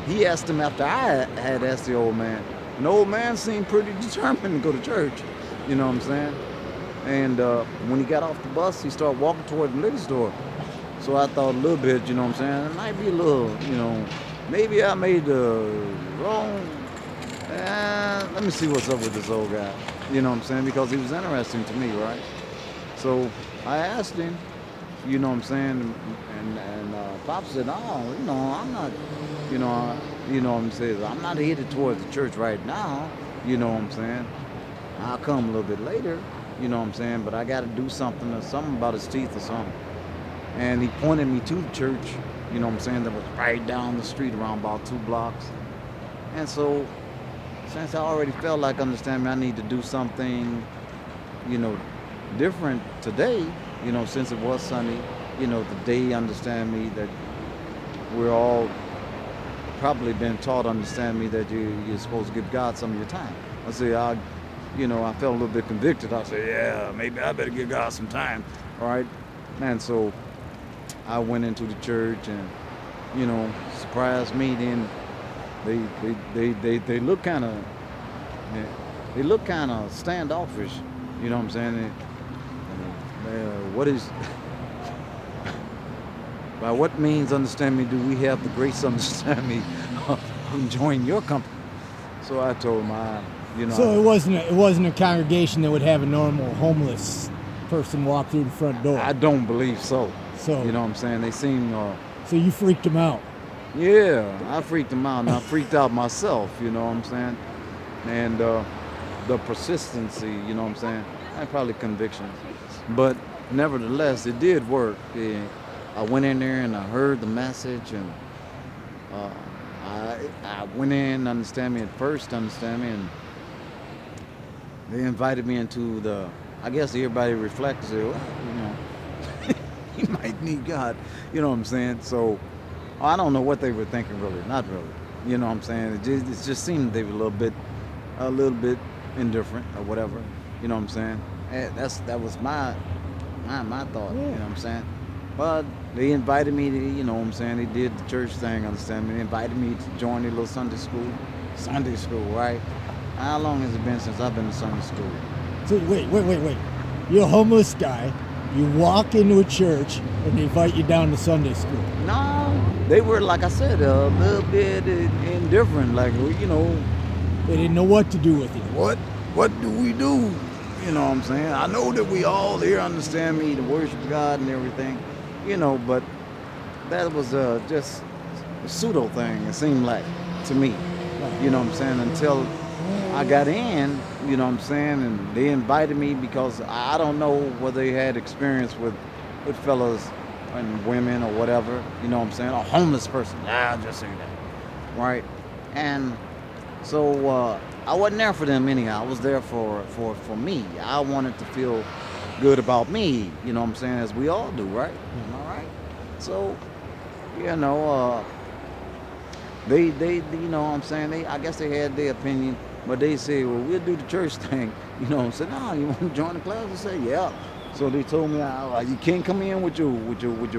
he asked him after I had asked the old man. And the old man seemed pretty determined to go to church. You know what I'm saying? And when he got off the bus, he started walking toward the liquor store. So I thought a little bit, you know what I'm saying? It might be a little, maybe I made the wrong. Let me see what's up with this old guy. You know what I'm saying? Because he was interesting to me, right? So I asked him, you know what I'm saying? And Pop said, oh, I'm not, what I'm saying? I'm not headed towards the church right now. You know what I'm saying? I'll come a little bit later. You know what I'm saying? But I got to do something about his teeth or something. And he pointed me to the church, you know what I'm saying, that was right down the street around about 2 blocks. And so, since I already felt like, understand me, I need to do something, different today, since it was sunny, the day, understand me, that we're all probably been taught, understand me, that you're supposed to give God some of your time. I say, I felt a little bit convicted. I said, yeah, maybe I better give God some time, all right? And so I went into the church and, surprised me. Then they look kind of standoffish, you know what I'm saying? What is by what means, understand me, do we have the grace, understand me, of enjoying your company? So I told him, So it wasn't a congregation that would have a normal homeless person walk through the front door. I don't believe so. So you know what I'm saying? They seem. So you freaked them out. Yeah, I freaked them out, and I freaked out myself. You know what I'm saying? And the persistency. You know what I'm saying? And probably conviction, but nevertheless, it did work. Yeah. I went in there and I heard the message, and I went in, understand me, at first, understand me, and they invited me into I guess everybody reflects it, you might need God, you know what I'm saying? So I don't know what they were thinking, really, not really, you know what I'm saying? It just seemed they were a little bit indifferent or whatever, you know what I'm saying? That was my thought, you know what I'm saying? But they invited me to, you know what I'm saying? They did the church thing, understand me? They invited me to join their little Sunday school. Sunday school, right? How long has it been since I've been to Sunday school? So wait. You're a homeless guy. You walk into a church and they invite you down to Sunday school. No, they were, like I said, a little bit indifferent. Like, they didn't know what to do with you. What do we do? You know what I'm saying? I know that we all here, understand me, to worship God and everything, but that was just a pseudo thing, it seemed like, to me. You know what I'm saying? Until I got in, you know what I'm saying, and they invited me because I don't know whether they had experience with fellas and women or whatever, you know what I'm saying, a homeless person. I'll just say that, right? And so I wasn't there for them anyhow. I was there for me. I wanted to feel good about me, you know what I'm saying, as we all do, right? Am I right? So, they you know what I'm saying, I guess they had their opinion, but they said, well, we'll do the church thing. You know, I said, no, you want to join the class? I said, yeah. So they told me, you can't come in with your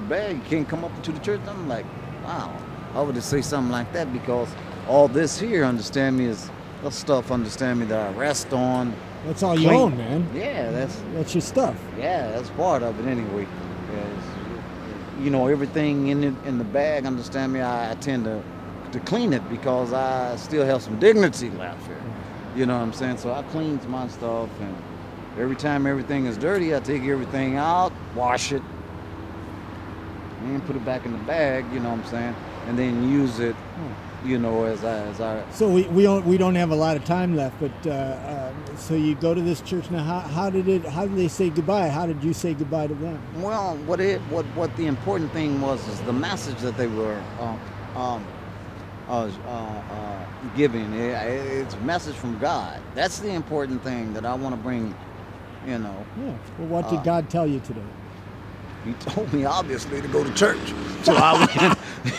bag. You can't come up to the church. I'm like, wow. I would just say something like that because all this here, understand me, is stuff, understand me, that I rest on. That's all you own, man. Yeah, that's your stuff. Yeah, that's part of it anyway. Everything in the bag, understand me, I tend to clean it because I still have some dignity left here. You know what I'm saying? So I cleans my stuff, and every time everything is dirty, I take everything out, wash it, and put it back in the bag, you know what I'm saying? And then use it, as I. So we don't have a lot of time left, but so you go to this church now. How did they say goodbye? How did you say goodbye to them? Well, what the important thing was is the message that they were giving. It's a message from God. That's the important thing that I want to bring. Yeah. Well, what did God tell you today? He told me, obviously, to go to church. So I went,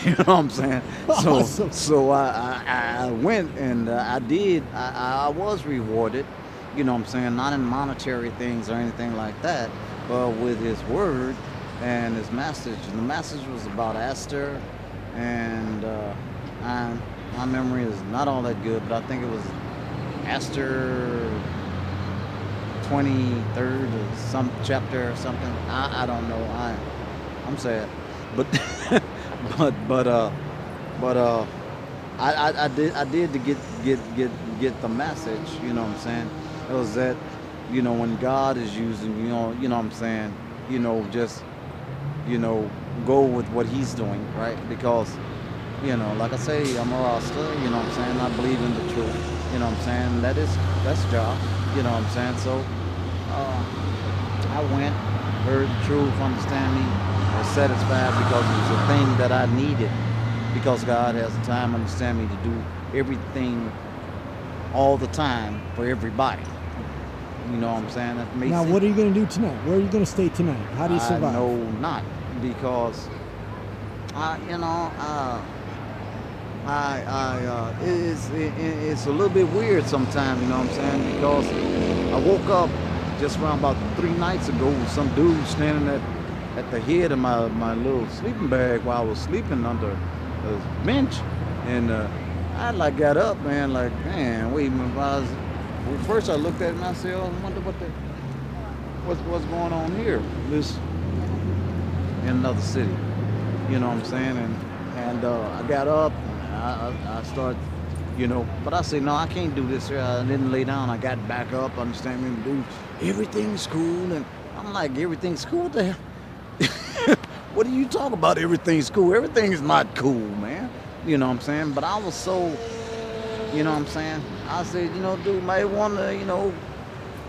you know what I'm saying? Awesome. So I went, and I did. I was rewarded, you know what I'm saying? Not in monetary things or anything like that, but with his word and his message. And the message was about Esther and my memory is not all that good, but I think it was Esther 23rd or some chapter or something. I don't know. I'm sad, but but I did to get the message. You know what I'm saying? It was that, when God is using, you know what I'm saying. Just, go with what He's doing, right? Because, like I say, I'm a Rasta. You know what I'm saying? I believe in the truth. You know what I'm saying? That's job. You know what I'm saying? So I went, heard the truth, understand me, was satisfied because it was a thing that I needed. Because God has the time, understand me, to do everything all the time for everybody. You know what I'm saying? That makes Now, sense. what are you going to do tonight? Where are you going to stay tonight? How do you survive? I know not, because it's a little bit weird sometimes. You know what I'm saying? Because I woke up just around about 3 nights ago with some dude standing at the head of my little sleeping bag while I was sleeping under a bench, and I got up, man, man, wait a minute. First I looked at it and I said, I wonder what's going on here. This in another city, you know what I'm saying? And I got up and I started, but I said, no, I can't do this here. I didn't lay down. I got back up, understand me, dude. Everything's cool, and I'm like, everything's cool. What the hell? What do you talk about? Everything's cool. Everything's not cool, man. You know what I'm saying? But I was so, you know what I'm saying? I said, dude might want to,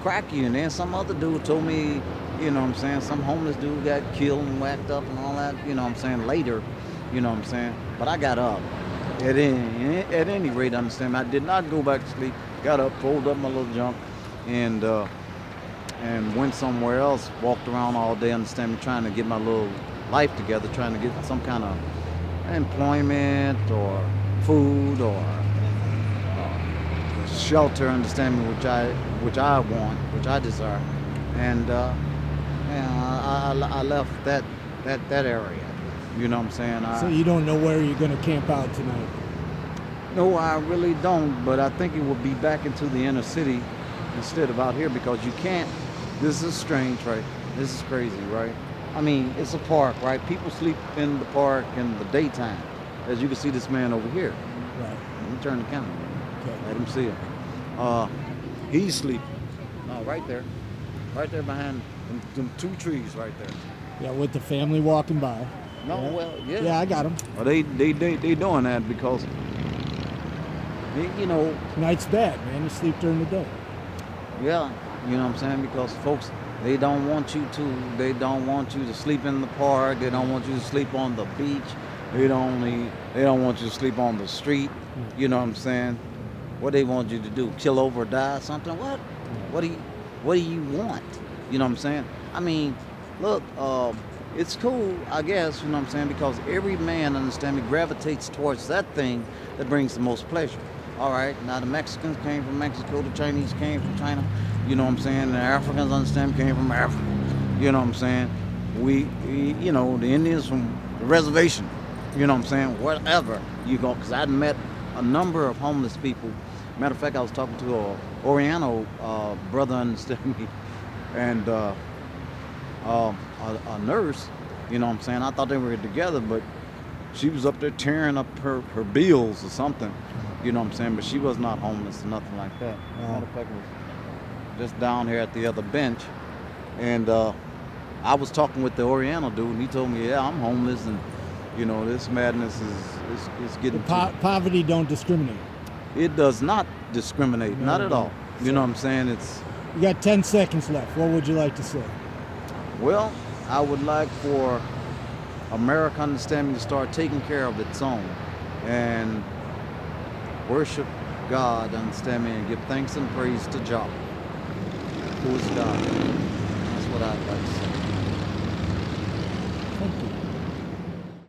crack you. And then some other dude told me, you know what I'm saying, some homeless dude got killed and whacked up and all that, you know what I'm saying, later, you know what I'm saying. But I got up. At any rate, understand me, I did not go back to sleep. Got up, folded up my little junk, and went somewhere else, walked around all day, understand me, trying to get my little life together, trying to get some kind of employment or food or shelter, understand me, which I want, which I desire, and I left that area. You know what I'm saying? So you don't know where you're going to camp out tonight? No, I really don't, but I think it will be back into the inner city instead of out here, because you can't. This is strange, right? This is crazy, right? I mean, it's a park, right? People sleep in the park in the daytime. As you can see this man over here. Right. Let me turn the camera. Okay. Let him see him. He's sleeping. No, right there. Right there behind them 2 trees right there. Yeah, with the family walking by. No, Yeah. well, yeah. Yeah, I got them. Well, they doing that because, Night's bad, man. You sleep during the day. yeah, you know what I'm saying? Because folks, they don't want you to sleep in the park. They don't want you to sleep on the beach. They don't want you to sleep on the street. You know what I'm saying? What they want you to do? Kill over or die or something? What? What do you want? You know what I'm saying? I mean, look, it's cool, I guess, you know what I'm saying, because every man, understand me, gravitates towards that thing that brings the most pleasure. All right, now the Mexicans came from Mexico, the Chinese came from China, you know what I'm saying, the Africans, understand, came from Africa, you know what I'm saying, we the Indians from the reservation, you know what I'm saying, whatever you go, because I met a number of homeless people. Matter of fact, I was talking to a Oriental brother, understand me, and a nurse, you know what I'm saying, I thought they were together, but she was up there tearing up her bills or something, you know what I'm saying, but she was not homeless or nothing like that. Matter of fact, it was just down here at the other bench, and I was talking with the Oriental dude, and he told me, yeah, I'm homeless, and this madness is getting poverty don't discriminate. It does not discriminate, not at all. You know what I'm saying? You got 10 seconds left. What would you like to say? Well, I would like for America, understand me, to start taking care of its own and worship God, understand me, and give thanks and praise to Jah, who is God. That's what I'd like to say.